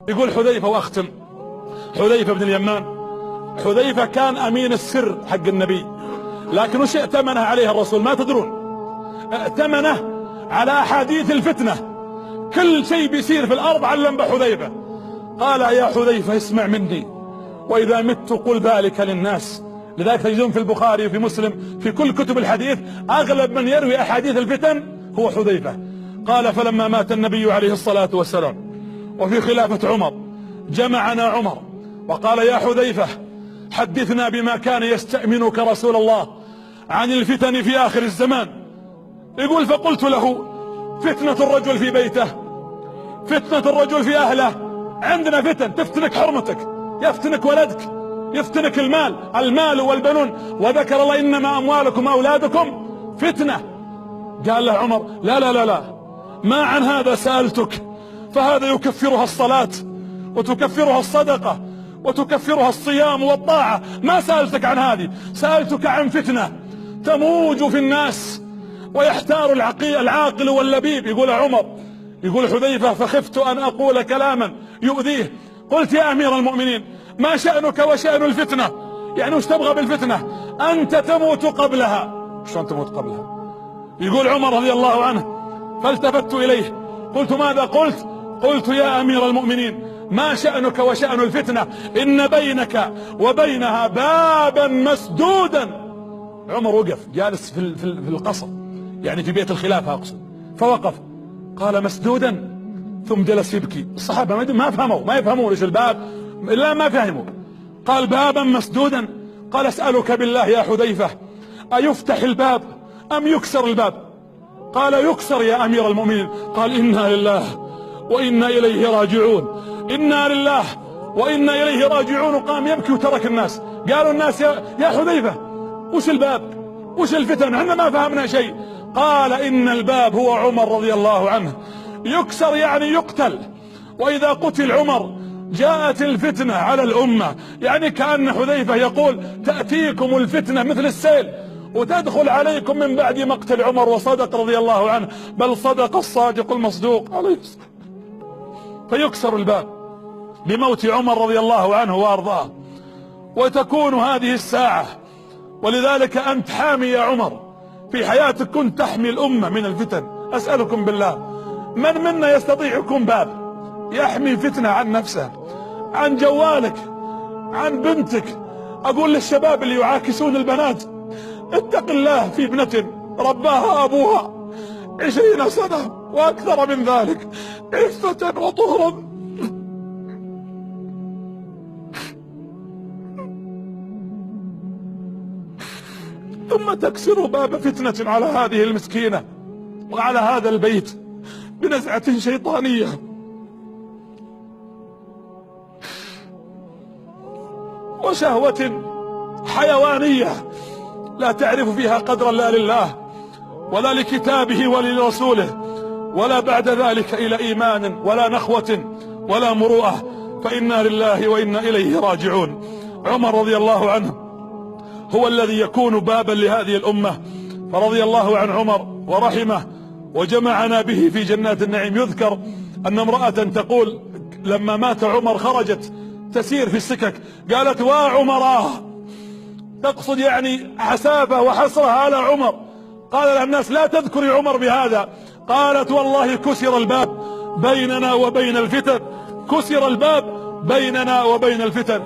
يقول حذيفة واختم، حذيفة بن اليمان. حذيفة كان امين السر حق النبي، لكن وش ائتمنه عليه الرسول؟ ما تدرون، ائتمنه على احاديث الفتنة. كل شيء بيصير في الارض علم بحذيفة. قال يا حذيفة اسمع مني، واذا مت قل ذلك للناس. لذلك تجدون في البخاري وفي مسلم في كل كتب الحديث اغلب من يروي احاديث الفتن هو حذيفة. قال فلما مات النبي عليه الصلاة والسلام وفي خلافة عمر جمعنا عمر وقال يا حذيفة حدثنا بما كان يستأمنك رسول الله عن الفتن في آخر الزمان. يقول فقلت له فتنة الرجل في بيته، فتنة الرجل في أهله. عندنا فتن تفتنك حرمتك، يفتنك ولدك، يفتنك المال والبنون، وذكر الله إنما أموالكم وأولادكم فتنة. قال له عمر لا لا لا لا، ما عن هذا سألتك، فهذا يكفرها الصلاة وتكفرها الصدقة وتكفرها الصيام والطاعة. ما سألتك عن هذه، سألتك عن فتنة تموج في الناس ويحتار العاقل واللبيب. يقول عمر، يقول حذيفة فخفت أن أقول كلاما يؤذيه، قلت يا أمير المؤمنين ما شأنك وشأن الفتنة؟ يعني وش تبغى بالفتنة؟ أنت تموت قبلها. شلون تموت قبلها؟ يقول عمر رضي الله عنه فالتفت إليه قلت ماذا قلت؟ قلت يا أمير المؤمنين ما شأنك وشأن الفتنة؟ إن بينك وبينها بابا مسدودا. عمر وقف جالس في القصر، يعني في بيت الخلافة أقصد، فوقف قال مسدودا، ثم جلس يبكي. الصحابة ما يفهمون ايش الباب، لا ما فهموا. قال بابا مسدودا. قال أسألك بالله يا حذيفة أيفتح الباب أم يكسر الباب؟ قال يكسر يا أمير المؤمنين. قال إنا لله وإنا إليه راجعون، إنا لله وإنا إليه راجعون. وقام يبكي وترك الناس. قالوا الناس يا حذيفة وش الباب وش الفتن؟ احنا ما فهمنا شيء. قال إن الباب هو عمر رضي الله عنه، يكسر يعني يقتل، وإذا قتل عمر جاءت الفتنة على الأمة. يعني كأن حذيفة يقول تأتيكم الفتنة مثل السيل وتدخل عليكم من بعد مقتل عمر. وصدق رضي الله عنه، بل صدق الصادق المصدوق عليه الصلاة. فيكسر الباب بموت عمر رضي الله عنه وارضاه، وتكون هذه الساعة. ولذلك أنت حامي يا عمر، في حياتك كنت تحمي الأمة من الفتن. أسألكم بالله من منا يستطيع يكون باب يحمي فتنة عن نفسه، عن جوالك، عن بنتك؟ أقول للشباب اللي يعاكسون البنات اتق الله في ابنة رباها أبوها 20 سنة وأكثر من ذلك عفة وطهرا، ثم تكسر باب فتنة على هذه المسكينة وعلى هذا البيت بنزعة شيطانية. وشهوة حيوانية لا تعرف فيها قدرا لا لله ولا لكتابه ولا لرسوله، ولا بعد ذلك إلى إيمان ولا نخوة ولا مروءة. فإنا لله وإنا إليه راجعون. عمر رضي الله عنه هو الذي يكون بابا لهذه الأمة، فرضي الله عن عمر ورحمه وجمعنا به في جنات النعيم. يذكر أن امرأة تقول لما مات عمر خرجت تسير في السكك، قالت وعمراه، تقصد يعني حسافة وحسرة على عمر. قال لها الناس لا تذكري عمر بهذا. قالت والله كسر الباب بيننا وبين الفتن، كسر الباب بيننا وبين الفتن.